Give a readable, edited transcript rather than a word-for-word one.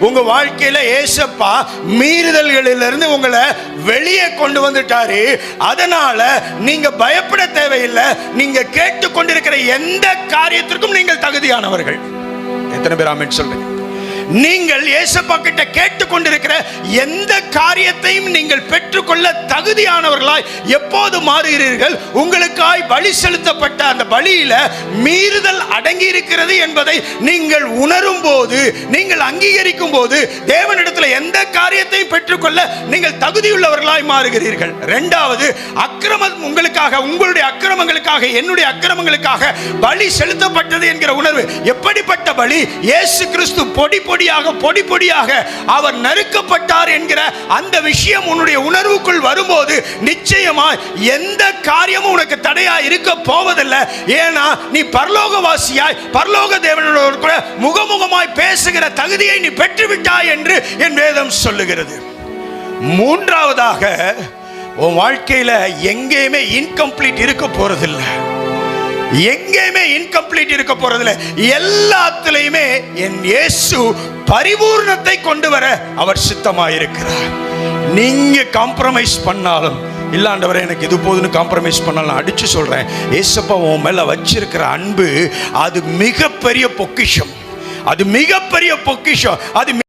உங்க வாழ்க்கையில ஏசப்பா மீறுதல்களிலிருந்து உங்களை வெளியே கொண்டு வந்துட்டாரு. அதனால நீங்க பயப்பட தேவையில்லை. நீங்க கேட்டுக்கொண்டிருக்கிற எந்த காரியத்திற்கும் நீங்கள் தகுதியானவர்கள். எத்தனை பேர் ஆமென் சொல்றீங்க? நீங்கள் ஏசப்பா கிட்ட கேட்டுக்கொண்டிருக்கிற எந்த காரியத்தையும் நீங்கள் பெற்றுக்கொள்ள தகுதியானவர்களாய் எப்போது மாறுகிறீர்கள்? உங்களுக்காய் பலி செலுத்தப்பட்ட அந்த பலியில மீறுதல் அடங்கி இருக்கிறது என்பதை நீங்கள் உணரும் போது, நீங்கள் அங்கீகரிக்கும் போது, தேவனிடத்தில் எந்த காரியத்தையும் பெற்றுக்கொள்ள நீங்கள் தகுதியுள்ளவர்களாய் மாறுகிறீர்கள். இரண்டாவது, அக்கிரமம் உங்களுக்காக, உங்களுடைய அக்கிரமங்களுக்காக, என்னுடைய அக்கிரமங்களுக்காக பலி செலுத்தப்பட்டது என்கிற உணர்வு. எப்படிப்பட்ட பலி? இயேசு கிறிஸ்து பொடி பொடியாக அவர் நறுக்கப்பட்டார் என்கிற அந்த விஷயம் உன்னுடைய உணர்வுக்குள் வரும்போது நிச்சயமாய் எந்த காரியமும் உனக்கு தடையா இருக்க போவதில்லை. ஏன்னா நீ பரலோகவாசியாய் பரலோக தேவனோடு கூட முகமுகமாய் பேசுகிற தகுதியை நீ பெற்றுவிட்டாய் என்று என் வேதம் சொல்லுகிறது. மூன்றாவதாக, உன் வாழ்க்கையில எங்கேயுமே இன்கம்ப்ளீட் இருக்க போறதில்லை. எங்கேயுமே இன்கம்ப்ளீட் இருக்க போறதில்லை. எல்லாத்திலையுமே என் இயேசு பரிபூர்ணத்தை கொண்டு வர அவர் சித்தமாயிருக்கிறார். நீங்க காம்ப்ரமைஸ் பண்ணாலும், இல்லாண்டவரை எனக்கு இது போதுன்னு காம்ப்ரமைஸ் பண்ணாலும் அடிச்சு சொல்றேன், ஏசப்பா உன் மேல வச்சிருக்கிற அன்பு அது மிகப்பெரிய பொக்கிஷம். அது மிகப்பெரிய பொக்கிஷம். அது